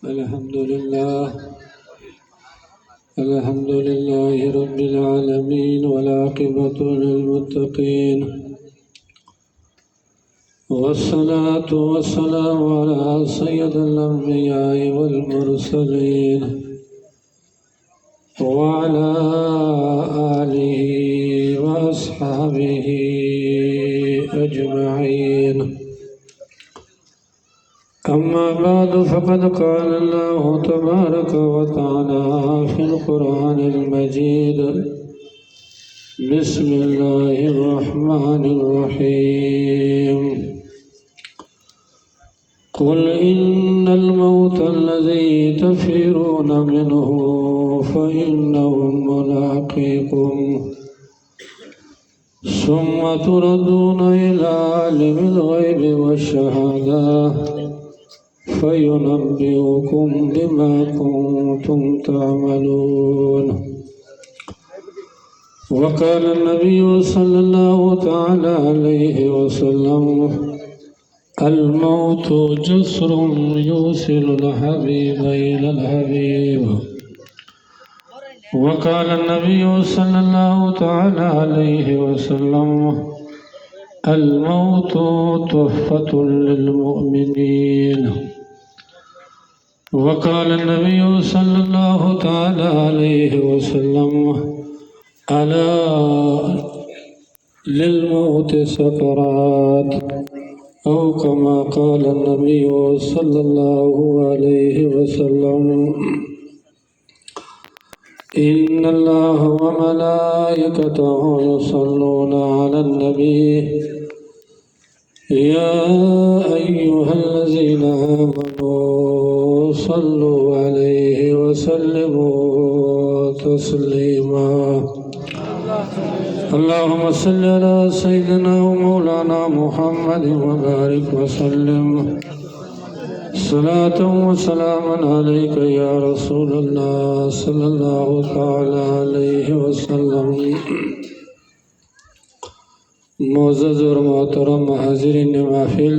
الحمد لله رب العالمين والعاقبة للمتقين والصلاة والسلام على سيد الأنبياء والمرسلين وعلى آله وأصحابه أجمعين. أما بعد فقد قال الله تبارك وتعالى في القرآن المجيد: بسم الله الرحمن الرحيم. قل إن الموت الذي تفرون منه فإنه ملاقيكم ثم تردون إلى عالم الغيب والشهادة فينبئكم بما كنتم تعملون. وقال النبي صلى الله تعالى عليه وسلم: الموت جسر يوصل الحبيب إلى الحبيب. وقال النبي صلى الله تعالى عليه وسلم: الموت تحفة للمؤمنين. وقال النبي صلى الله تعالى عليه وسلم: ألا للموت سكرات، أو كما قال النبي صلى الله عليه وسلم: إن الله وملائكته يصلون على النبي يا أيها الذين آمنوا صلوا عليه وسلموا تسليما. اللهم صل على سيدنا ومولانا محمد وبارك وسلم صلاة وسلاما عليك يا رسول الله صلی اللہ تعالی علیہ وسلم. معزز اور محترم حاضرین محفل،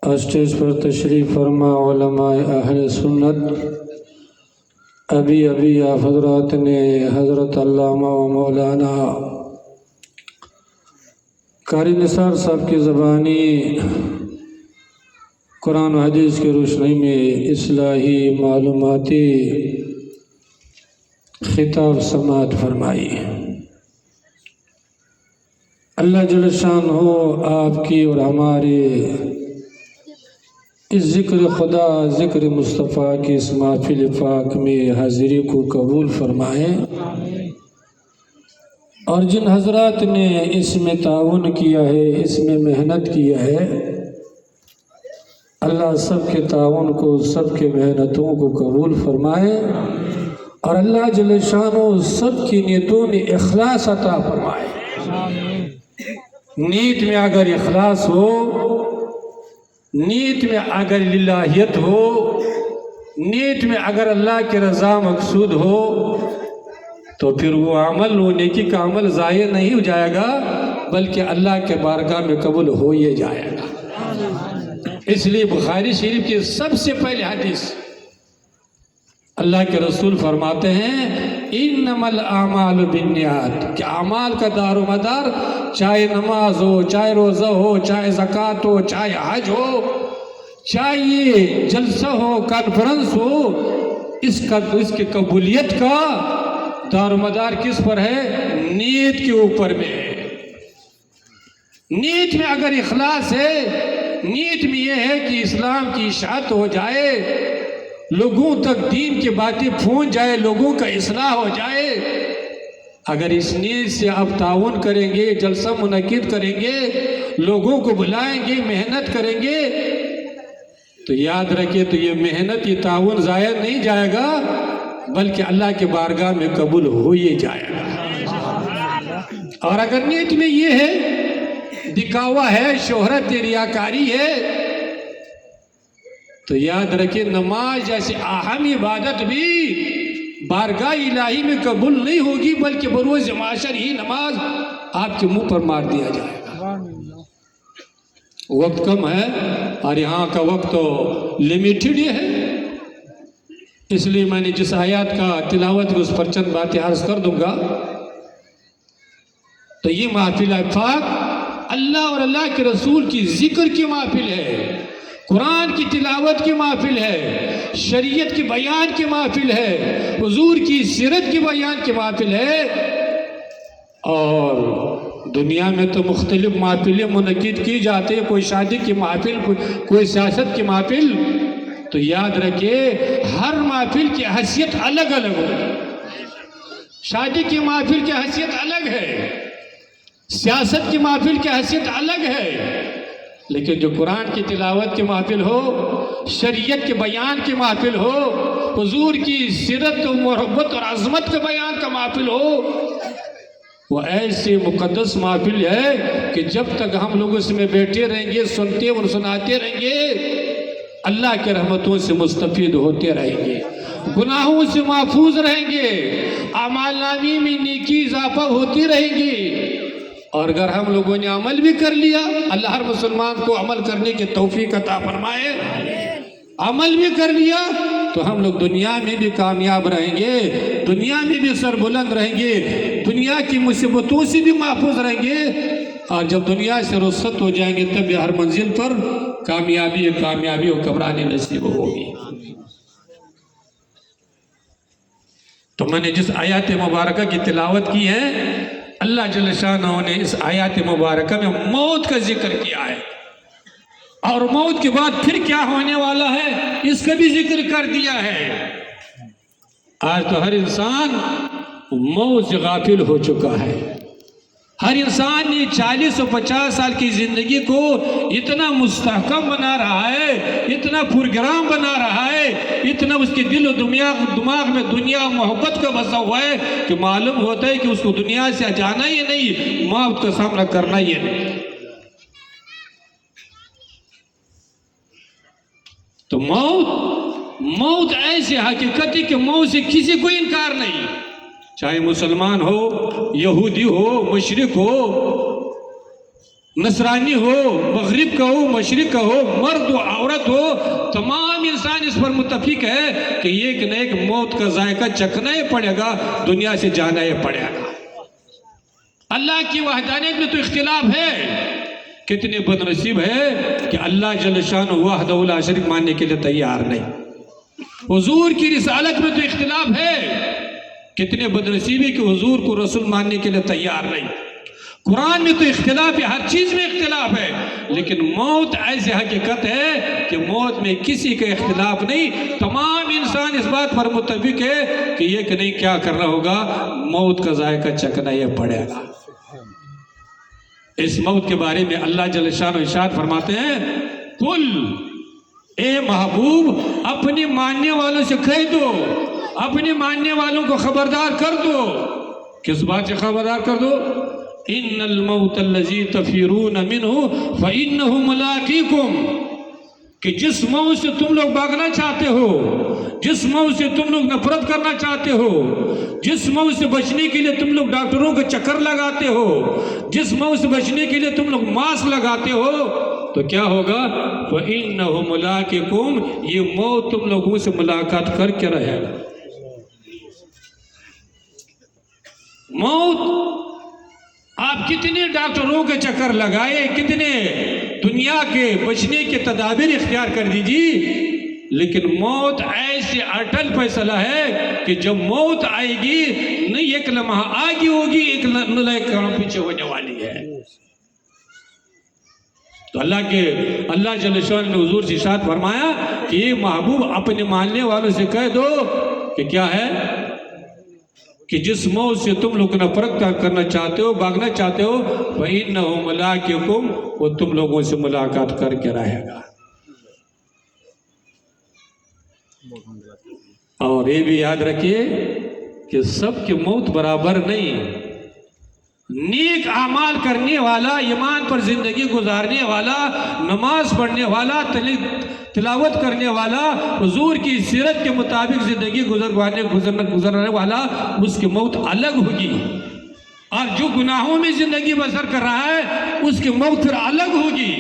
اسٹیج پر تشریف فرما علماء اہل سنت، ابھی آپ حضرات نے حضرت علامہ و مولانا قاری نثار صاحب کی زبانی قرآن و حدیث کی روشنی میں اصلاحی معلوماتی خطاب سماعت فرمائی. اللہ جل شانہ آپ کی اور ہمارے اس ذکر خدا، ذکر مصطفیٰ کی اس محفل پاک میں حاضری کو قبول فرمائے، اور جن حضرات نے اس میں تعاون کیا ہے، اس میں محنت کیا ہے، اللہ سب کے تعاون کو، سب کے محنتوں کو قبول فرمائے، اور اللہ جل شانہ سب کی نیتوں میں اخلاص عطا فرمائے. نیت میں اگر اخلاص ہو، نیت میں اگر للہیت ہو، نیت میں اگر اللہ کی رضا مقصود ہو، تو پھر وہ عمل، وہ نیکی کا عمل ضائع نہیں ہو جائے گا، بلکہ اللہ کے بارگاہ میں قبول ہو یہ جائے گا. اس لیے بخاری شریف کی سب سے پہلے حدیث اللہ کے رسول فرماتے ہیں: انما الاعمال بالنیات، کہ اعمال کا دار و مدار، چاہے نماز ہو، چاہے روزہ ہو، چاہے زکوٰۃ ہو، چاہے حج ہو، چاہے یہ جلسہ ہو، کانفرنس ہو، اس کی قبولیت کا دار و مدار کس پر ہے؟ نیت کے اوپر میں ہے. نیت میں اگر اخلاص ہے، نیت میں یہ ہے کہ اسلام کی اشاعت ہو جائے، لوگوں تک دین کی باتیں پہنچ جائے، لوگوں کا اصلاح ہو جائے، اگر اس نیت سے آپ تعاون کریں گے، جلسہ منعقد کریں گے، لوگوں کو بلائیں گے، محنت کریں گے، تو یاد رکھیں تو یہ محنت، یہ تعاون ضائع نہیں جائے گا، بلکہ اللہ کے بارگاہ میں قبول ہو یہ جائے گا. اور اگر نیت میں یہ ہے، دکھاوا ہے، شہرت، ریاکاری ہے، تو یاد رکھیں نماز جیسے اہم عبادت بھی بارگاہ الہی میں قبول نہیں ہوگی، بلکہ بروز معاشر ہی نماز آپ کے منہ پر مار دیا جائے گا. وقت کم ہے اور یہاں کا وقت تو لمیٹڈ ہی ہے، اس لیے میں نے جس آیات کا تلاوت اس پر چند باتیں عرض کر دوں گا۔ تو یہ محفل پاک اللہ اور اللہ کے رسول کی ذکر کی محفل ہے، قرآن کی تلاوت کی محفل ہے، شریعت کی بیان کی محفل ہے، حضور کی سیرت کی بیان کی محفل ہے۔ اور دنیا میں تو مختلف محفلیں منعقد کی جاتی ہیں، کوئی شادی کی محفل، کوئی سیاست کی محفل، تو یاد رکھیے ہر محفل کی حیثیت الگ الگ ہو۔ شادی کی محفل کی حیثیت الگ ہے، سیاست کی محفل کی حیثیت الگ ہے، لیکن جو قرآن کی تلاوت کی محفل ہو، شریعت کے بیان کی محفل ہو، حضور کی سیرت و محبت اور عظمت کے بیان کا محفل ہو، وہ ایسی مقدس محفل ہے کہ جب تک ہم لوگ اس میں بیٹھے رہیں گے، سنتے اور سناتے رہیں گے، اللہ کے رحمتوں سے مستفید ہوتے رہیں گے، گناہوں سے محفوظ رہیں گے، اعمال نامے میں نیکی اضافہ ہوتی رہیں گی۔ اور اگر ہم لوگوں نے عمل بھی کر لیا، اللہ ہر مسلمان کو عمل کرنے کی توفیق عطا فرمائے، عمل بھی کر لیا تو ہم لوگ دنیا میں بھی کامیاب رہیں گے، دنیا میں بھی سربلند رہیں گے، دنیا کی مصیبتوں سے بھی محفوظ رہیں گے، اور جب دنیا سے رخصت ہو جائیں گے تب ہر منزل پر کامیابی اور کبرانی نصیب ہوگی۔ تو میں نے جس آیات مبارکہ کی تلاوت کی ہے، اللہ جل شانہ نے اس آیات مبارکہ میں موت کا ذکر کیا ہے، اور موت کے بعد پھر کیا ہونے والا ہے اس کا بھی ذکر کر دیا ہے۔ آج تو ہر انسان موت سے غافل ہو چکا ہے، ہر انسان نے 40 و 50 سال کی زندگی کو اتنا مستحکم بنا رہا ہے، اتنا پروگرام بنا رہا ہے، اتنا اس کے دل و دماغ میں دنیا و محبت کا بسا ہوا ہے کہ معلوم ہوتا ہے کہ اس کو دنیا سے جانا ہی نہیں، موت کا سامنا کرنا ہی نہیں۔ تو موت ایسی حقیقت ہے کہ موت سے کسی کو انکار نہیں، چاہے مسلمان ہو، یہودی ہو، مشرق ہو، نصرانی ہو، مغرب کا ہو، مشرق کا ہو، مرد ہو، عورت ہو، تمام انسان اس پر متفق ہے کہ ایک نہ ایک موت کا ذائقہ چکھنا ہی پڑے گا، دنیا سے جانا ہی پڑے گا۔ اللہ کی وحدانیت میں تو اختلاف ہے، کتنے بد نصیب ہے کہ اللہ جل شانہ وحدہ لا شریک ماننے کے لیے تیار نہیں۔ حضور کی رسالت میں تو اختلاف ہے، کتنے بد نصیب ہے کہ حضور کو رسول ماننے کے لیے تیار نہیں۔ قرآن میں تو اختلاف ہے، ہر چیز میں اختلاف ہے، لیکن موت ایسی حقیقت ہے کہ موت میں کسی کا اختلاف نہیں، تمام انسان اس بات پر متفق ہے کہ یہ کہ نہیں کیا کرنا ہوگا، موت کا ذائقہ چکھنا یہ پڑے گا۔ اس موت کے بارے میں اللہ جل شانہ ارشاد فرماتے ہیں، قل اے محبوب اپنے ماننے والوں سے کہہ دو، اپنے ماننے والوں کو خبردار کر دو، کس بات سے خبردار کر دو؟ ان الموت الذی تفرون منہ فانہ ملاقیکم، کہ جس موت سے تم لوگ بھاگنا چاہتے ہو، جس موت سے تم لوگ نفرت کرنا چاہتے ہو، جس موت سے بچنے کے لیے تم لوگ ڈاکٹروں کا چکر لگاتے ہو، جس موت سے بچنے کے لیے تم لوگ ماسک لگاتے ہو، تو کیا ہوگا؟ فَإِنَّهُ مُلَاقِكُمْ، یہ موت تم لوگوں سے ملاقات کر کے رہے گا۔ موت آپ کتنے ڈاکٹروں کے چکر لگائے، کتنے دنیا کے بچنے کے تدابیر اختیار کر دیجیے، لیکن موت ایسے اٹل فیصلہ ہے کہ جب موت آئے گی نہیں ایک لمحہ آگے ہوگی، ایک لمحہ پیچھے ہونے والی ہے۔ تو اللہ جل شانہ نے حضور سے ارشاد فرمایا کہ یہ محبوب اپنے ماننے والوں سے کہہ دو کہ کیا ہے، کہ جس موت سے تم لوگ نفرت کرنا چاہتے ہو، بھاگنا چاہتے ہو، فَإِنَّهُ مُلَاقِكُمْ، وہ تم لوگوں سے ملاقات کر کے رہے گا۔ اور یہ بھی یاد رکھیے کہ سب کی موت برابر نہیں، نیک اعمال کرنے والا، ایمان پر زندگی گزارنے والا، نماز پڑھنے والا، تلاوت کرنے والا، حضور کی سیرت کے مطابق زندگی گزرنے والا، اس کی موت الگ ہوگی، اور جو گناہوں میں زندگی بسر کر رہا ہے اس کی موت پھر الگ ہوگی،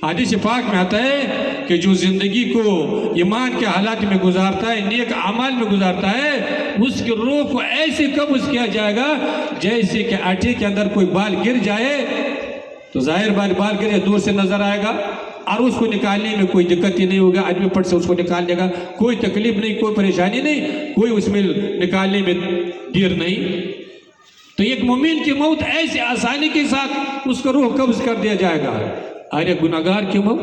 حدیث پاک میں آتا ہے کہ جو زندگی کو ایمان کے حالات میں گزارتا ہے، نیک اعمال میں گزارتا ہے، اس کی روح کو ایسے قبض کیا جائے گا جیسے کہ آٹے کے اندر کوئی بال گر جائے تو ظاہر بال گر دور سے نظر آئے گا، اور اس کو نکالنے میں کوئی دقت ہی نہیں ہوگا، آدمی پٹ سے اس کو نکال لے گا، کوئی تکلیف نہیں، کوئی پریشانی نہیں، کوئی اس میں نکالنے میں دیر نہیں۔ تو ایک مومن کی موت ایسے آسانی کے ساتھ اس کا روح قبض کر دیا جائے گا۔ ارے گناہگار کی موت،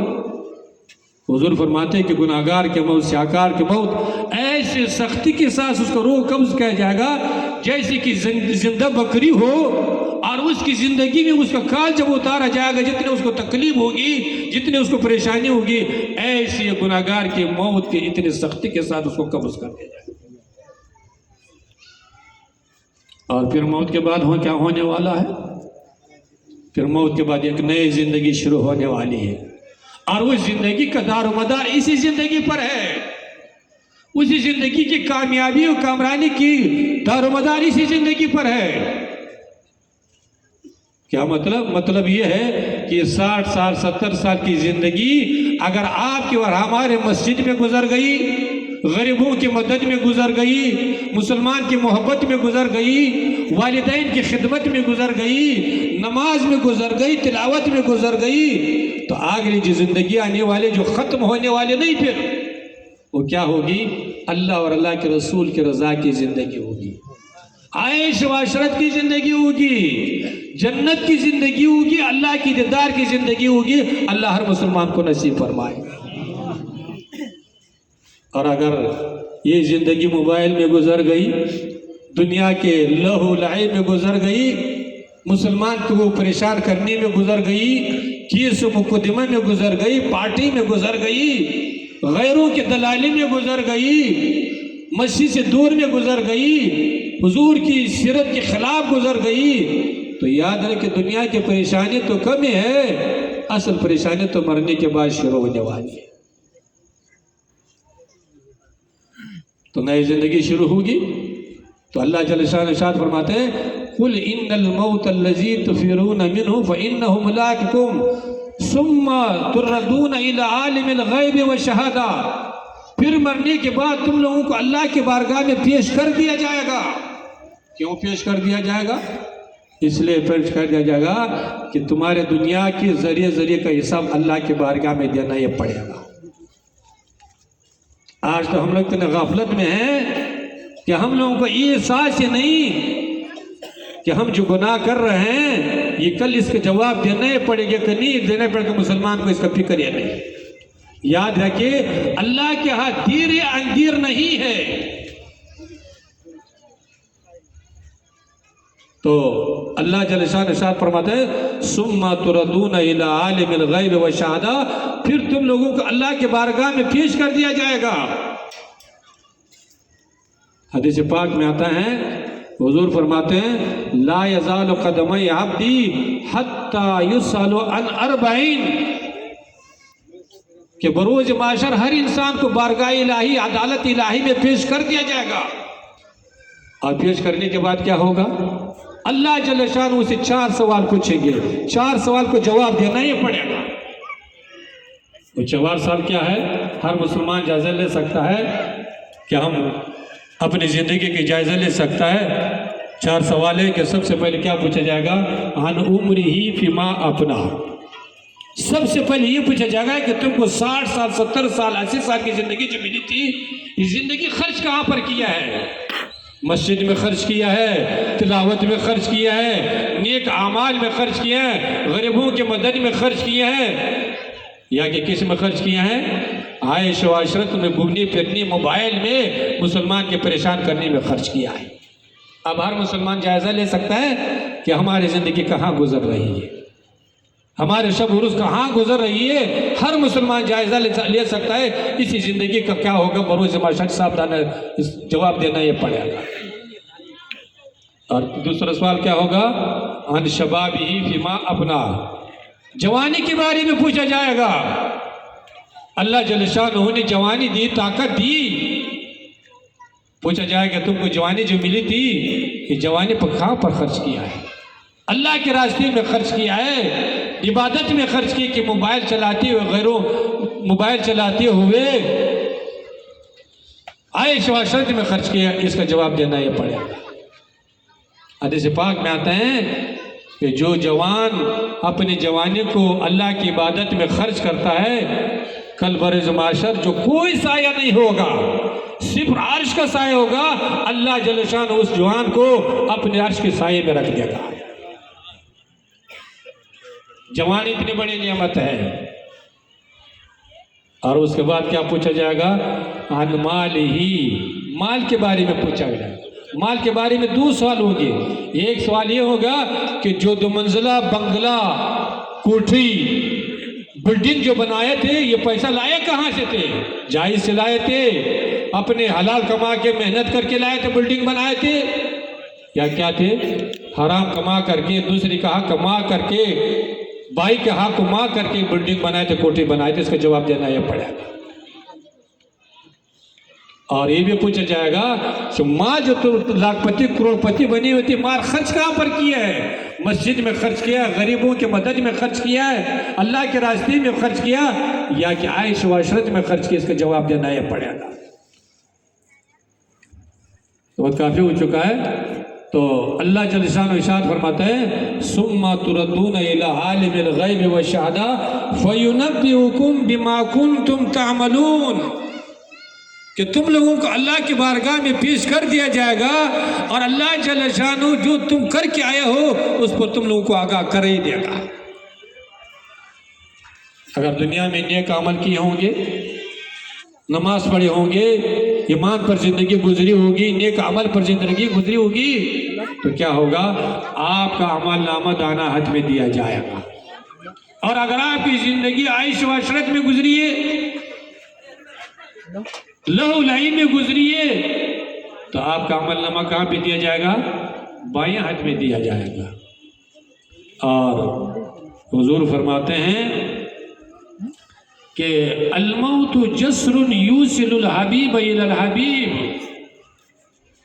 حضور فرماتے ہیں کہ گناہگار کی موت، سیاکار کی موت ایسے سختی کے ساتھ اس کا روح قبض کیا جائے گا جیسے کہ زندہ بکری ہو، اور اس کی زندگی میں اس کا کال جب اتارا جائے گا، جتنے اس کو تکلیف ہوگی، جتنے اس کو پریشانی ہوگی، ایسی گناہگار کی موت کے اتنے سختی کے ساتھ اس کو قبض کر دیا جائے گا۔ اور پھر موت کے بعد کیا ہونے والا ہے؟ پھر موت کے بعد ایک نئی زندگی شروع ہونے والی ہے، اور وہ زندگی کا دار و مدار اسی زندگی پر ہے، اسی زندگی کی کامیابی اور کامرانی کی دار و مدار اسی زندگی پر ہے۔ کیا مطلب؟ مطلب یہ ہے کہ 60 سال 70 سال کی زندگی اگر آپ کی اور ہمارے مسجد میں گزر گئی، غریبوں کی مدد میں گزر گئی، مسلمان کی محبت میں گزر گئی، والدین کی خدمت میں گزر گئی، نماز میں گزر گئی، تلاوت میں گزر گئی، تو آگے جو زندگی آنے والے جو ختم ہونے والے نہیں، پھر وہ کیا ہوگی؟ اللہ اور اللہ کے رسول کی رضا کی زندگی ہوگی، عیش و عشرت کی زندگی ہوگی، جنت کی زندگی ہوگی، اللہ کی دیدار کی زندگی ہوگی۔ اللہ ہر مسلمان کو نصیب فرمائے۔ اور اگر یہ زندگی موبائل میں گزر گئی، دنیا کے لہو لعب میں گزر گئی، مسلمان کو وہ پریشان کرنے میں گزر گئی، کیس و مقدمہ میں گزر گئی، پارٹی میں گزر گئی، غیروں کے دلالی میں گزر گئی، مسجد سے دور میں گزر گئی، حضور کی سیرت کے خلاف گزر گئی، تو یاد رکھ کہ دنیا کی پریشانی تو کم ہی ہے، اصل پریشانی تو مرنے کے بعد شروع ہونے والی ہے۔ تو نئی زندگی شروع ہوگی تو اللہ جل شانہ ارشاد فرماتے ہیں قُلْ إِنَّ الْمَوْتَ الَّذِي تُفِرُّونَ مِنْهُ فَإِنَّهُ مُلَاقِكُمْ ثُمَّ تُرَدُّونَ إِلَىٰ عَالِمِ الْغَيْبِ وَالشَّهَادَةِ، پھر مرنے کے بعد تم لوگوں کو اللہ کے بارگاہ میں پیش کر دیا جائے گا۔ کیوں پیش کر دیا جائے گا؟ اس لیے پیش کر دیا جائے گا کہ تمہارے دنیا کے ذریعے کا حساب اللہ کے بارگاہ میں دینا یہ پڑے گا۔ آج تو ہم لوگ اتنے غفلت میں ہیں کہ ہم لوگوں کو یہ احساس ہی نہیں کہ ہم جو گناہ کر رہے ہیں یہ کل اس کا جواب دینا ہی پڑے گا کہ نہیں دینا پڑے گا، مسلمان کو اس کا فکر یا نہیں۔ یاد رکھیے اللہ کے ہاتھ دیر اندیر نہیں ہے۔ تو اللہ جل شانہ ارشاد فرماتا ہے ثم تردون الی عالم الغیب والشہادہ، پھر تم لوگوں کو اللہ کے بارگاہ میں پیش کر دیا جائے گا۔ حدیث پاک میں آتا ہے حضور فرماتے ہیں لا یزال قدم عبدی حتی یسأل عن 40، کہ بروز معاشر ہر انسان کو بارگاہ الہی، عدالت الہی میں پیش کر دیا جائے گا، اور پیش کرنے کے بعد کیا ہوگا؟ اللہ جل شانہ اسے 4 سوال پوچھیں گے، 4 سوال کو جواب دینا ہی پڑے گا۔ وہ 4 سوال کیا ہے؟ ہر مسلمان جائزہ لے سکتا ہے کہ ہم اپنی زندگی کی جائزہ لے سکتا ہے۔ 4 سوال ہے کہ سب سے پہلے کیا پوچھا جائے گا؟ عن عمرہ فیما افنا، سب سے پہلے یہ پوچھا جائے گا کہ تم کو 60 سال 70 سال 80 سال کی زندگی جو ملی تھی، یہ زندگی خرچ کہاں پر کیا ہے؟ مسجد میں خرچ کیا ہے، تلاوت میں خرچ کیا ہے، نیک اعمال میں خرچ کیا ہے، غریبوں کی مدد میں خرچ کیا ہے، یا کہ کس میں خرچ کیا ہے؟ عیش و عشرت میں، گھومنے پھرنے، موبائل میں، مسلمان کے پریشان کرنے میں خرچ کیا ہے۔ اب ہر مسلمان جائزہ لے سکتا ہے کہ ہماری زندگی کہاں گزر رہی ہے، ہمارے شب عروس کہاں گزر رہی ہے۔ ہر مسلمان جائزہ لے سکتا ہے اسی زندگی کا کیا ہوگا بروز معاشر، صاحب جواب دینا یہ پڑے گا۔ اور دوسرا سوال کیا ہوگا؟ عن شبابہ فیما افنا، جوانی کے بارے میں پوچھا جائے گا۔ اللہ جل شانہ نے جوانی دی، طاقت دی، پوچھا جائے گا تم کو جوانی جو ملی تھی یہ جوانی پر کہاں پر خرچ کیا ہے؟ اللہ کے راستے میں خرچ کیا ہے؟ عبادت میں خرچ کی کہ موبائل چلاتے ہوئے غیروں موبائل چلاتے ہوئے عیش و عشرت میں خرچ کیا؟ اس کا جواب دینا یہ پڑے گا۔ حدیث پاک میں آتا ہے کہ جو جوان اپنی جوانی کو اللہ کی عبادت میں خرچ کرتا ہے، کل برز معاشر جو کوئی سایہ نہیں ہوگا، صرف عرش کا سایہ ہوگا، اللہ جل شان اس جوان کو اپنے عرش کے سائے میں رکھ دے گا۔ جوان اتنی بڑی نعمت ہے۔ اور اس کے بعد کیا پوچھا جائے گا؟ عن مال ہی، مال کے بارے میں پوچھا گیا۔ مال کے بارے میں دو سوال ہوں گے۔ ایک سوال یہ ہوگا کہ جو دو منزلہ بنگلہ، کوٹھی، بلڈنگ جو بنائے تھے، یہ پیسہ لائے کہاں سے تھے؟ جائز سے لائے تھے؟ اپنے حلال کما کے محنت کر کے لائے تھے بلڈنگ بنائے تھے؟ یا کیا تھے؟ حرام کما کر کے، دوسری کا حق کما کر کے، بھائی کے حق کما کر کے بلڈنگ بنائے تھے، کوٹھی بنائے تھے؟ اس کا جواب دینا یہ پڑے گا۔ اور یہ بھی پوچھا جائے گا کہ ماں جو لاکھ پتی کروڑ پتی بنی ہوتی، مال خرچ کہاں پر کیا ہے؟ مسجد میں خرچ کیا، غریبوں کے مدد میں خرچ کیا ہے، اللہ کے راستے میں خرچ کیا، یا کہ عیش و عشرت میں خرچ کیا؟ اس کا جواب دینا یہ پڑے گا۔ تو بہت کافی ہو چکا ہے۔ تو اللہ جل شانہ ارشاد فرماتا ہے ثم تردون الی عالم الغیب والشہادہ فینبئکم بما کنتم تعملون، کہ تم لوگوں کو اللہ کی بارگاہ میں پیش کر دیا جائے گا، اور اللہ جل شانہ جو تم کر کے آئے ہو اس پر تم لوگوں کو آگاہ کر ہی دے گا۔ اگر دنیا میں نیک عمل کیے ہوں گے، نماز پڑھے ہوں گے، ایمان پر زندگی گزری ہوگی، نیک عمل پر زندگی گزری ہوگی، تو کیا ہوگا؟ آپ کا عمل نامہ دانا ہاتھ میں دیا جائے گا۔ اور اگر آپ کی زندگی عیش و عشرت میں گزری ہے، لہو لہی میں گزری ہے، تو آپ کا عمل نامہ کہاں پہ دیا جائے گا؟ بائیں ہاتھ میں دیا جائے گا۔ اور حضور فرماتے ہیں کہ الموت جسر یوصل الحبیب الی الحبیب،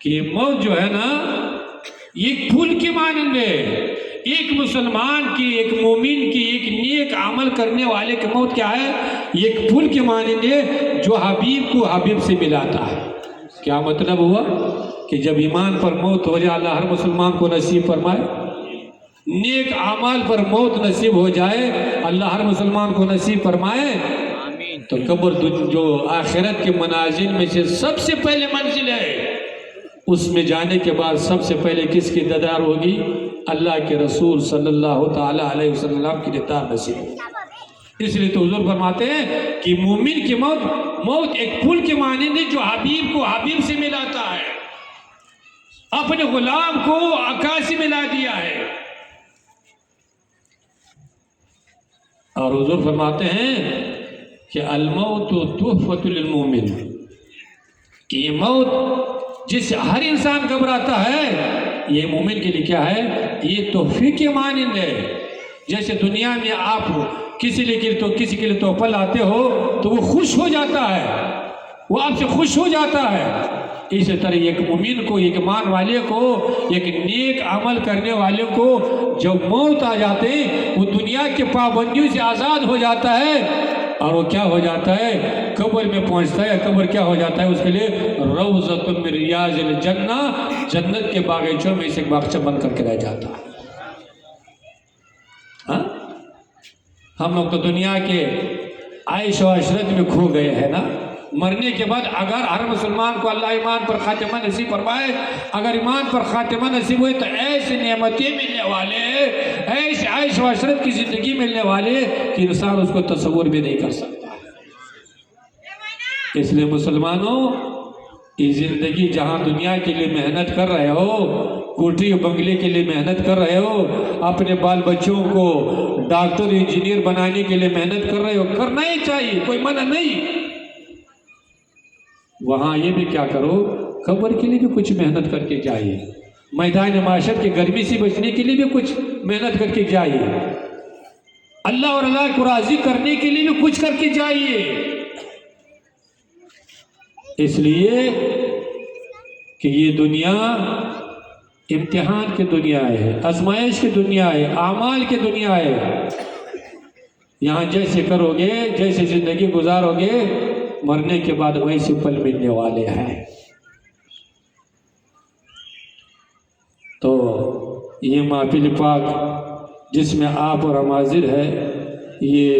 کہ موت جو ہے نا ایک پھول کی مانند ہے۔ ایک مسلمان کی، ایک مومن کی، ایک نیک عمل کرنے والے کی موت کیا ہے؟ ایک پھول کی مانند ہے جو حبیب کو حبیب سے ملاتا ہے۔ کیا مطلب ہوا؟ کہ جب ایمان پر موت ہو جائے، اللہ ہر مسلمان کو نصیب فرمائے، نیک اعمال پر موت نصیب ہو جائے، اللہ ہر مسلمان کو نصیب فرمائے، تو قبر جو آخرت کے منازل میں سے سب سے پہلے منزل ہے، اس میں جانے کے بعد سب سے پہلے کس کی دیدار ہوگی؟ اللہ کے رسول صلی اللہ تعالیٰ علیہ وسلم کی دیدار نصیب ہوگی۔ اس لیے تو حضور فرماتے ہیں کہ مومن کی موت ایک پھول کے مانند ہے جو حبیب کو حبیب سے ملاتا ہے، اپنے غلام کو آقا سے ملا دیا ہے۔ اور حضور فرماتے ہیں کہ الموت تحفۃ للمومن، کہ یہ موت جس سے ہر انسان گھبراتا ہے، یہ مومن کے لیے کیا ہے؟ یہ تحفے کے مانند ہے۔ جیسے دنیا میں آپ کسی کے لیے تحفہ لاتے ہو تو وہ خوش ہو جاتا ہے، وہ آپ سے خوش ہو جاتا ہے، اسی طرح ایک مومن کو، ایک ایمان والے کو، ایک نیک عمل کرنے والے کو جب موت آ جاتے وہ دنیا کے پابندیوں سے آزاد ہو جاتا ہے، اور وہ کیا ہو جاتا ہے؟ قبر میں پہنچتا ہے۔ قبر کیا ہو جاتا ہے اس کے لیے؟ روضۃ من ریاض الجنہ، جنت کے باغیچوں میں سے ایک باغچہ بن کر کے رہ جاتا ہے۔ ہاں، ہم لوگ تو دنیا کے عیش و عشرت میں کھو گئے ہیں نا۔ مرنے کے بعد اگر ہر مسلمان کو اللہ ایمان پر خاتمہ نصیب فرمائے، اگر ایمان پر خاتمہ نصیب ہوئے تو ایسے نعمتیں ملنے والے ہیں، ایسے عیش و عشرت کی زندگی ملنے والے کہ انسان اس کو تصور بھی نہیں کر سکتا۔ اس لیے مسلمانوں، یہ زندگی جہاں دنیا کے لیے محنت کر رہے ہو، کوٹھی بنگلے کے لیے محنت کر رہے ہو، اپنے بال بچوں کو ڈاکٹر انجینئر بنانے کے لیے محنت کر رہے ہو، کرنا ہی چاہیے، کوئی منع نہیں۔ وہاں یہ بھی کیا کرو، قبر کے لیے بھی کچھ محنت کر کے جائیے، میدان معاشر کی گرمی سے بچنے کے لیے بھی کچھ محنت کر کے جائیے، اللہ اور اللہ کو راضی کرنے کے لیے بھی کچھ کر کے جائیے۔ اس لیے کہ یہ دنیا امتحان کی دنیا ہے، آزمائش کی دنیا ہے، اعمال کی دنیا ہے۔ یہاں جیسے کرو گے، جیسے زندگی گزارو گے، مرنے کے بعد ویسے پل ملنے والے ہیں۔ تو یہ محفل پاک جس میں آپ اور ہم حاضر ہے، یہ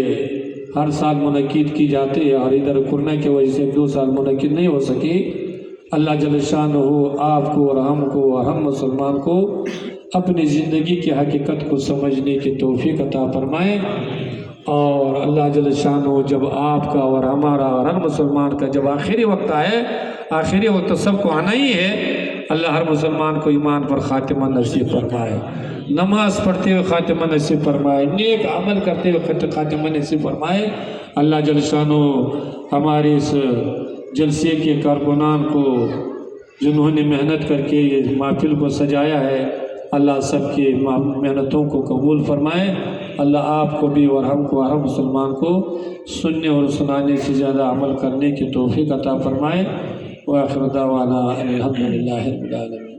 ہر سال منعقد کی جاتی ہے، اور ادھر کورونا کی وجہ سے 2 سال منعقد نہیں ہو سکی۔ اللہ جل شانہ آپ کو اور ہم کو اور ہم مسلمان کو اپنی زندگی کی حقیقت کو سمجھنے کی توفیق عطا فرمائے، اور اللہ جل شانہ جب آپ کا اور ہمارا اور ہر مسلمان کا جب آخری وقت آئے، آخری وقت سب کو آنا ہی ہے، اللہ ہر مسلمان کو ایمان پر خاتمہ نصیب فرمائے، نماز پڑھتے ہوئے خاتمہ نصیب فرمائے، نیک عمل کرتے ہوئے خاتمہ نصیب فرمائے۔ اللہ جل شانہ ہمارے اس جلسے کے کارکنان کو، جنہوں نے محنت کر کے یہ محفل کو سجایا ہے، اللہ سب کی محنتوں کو قبول فرمائے۔ اللہ آپ کو بھی اور ہم کو، ہر مسلمان کو سننے اور سنانے سے زیادہ عمل کرنے کی توفیق عطا فرمائے۔ وآخر دعوانا الحمدللہ رب العالمین۔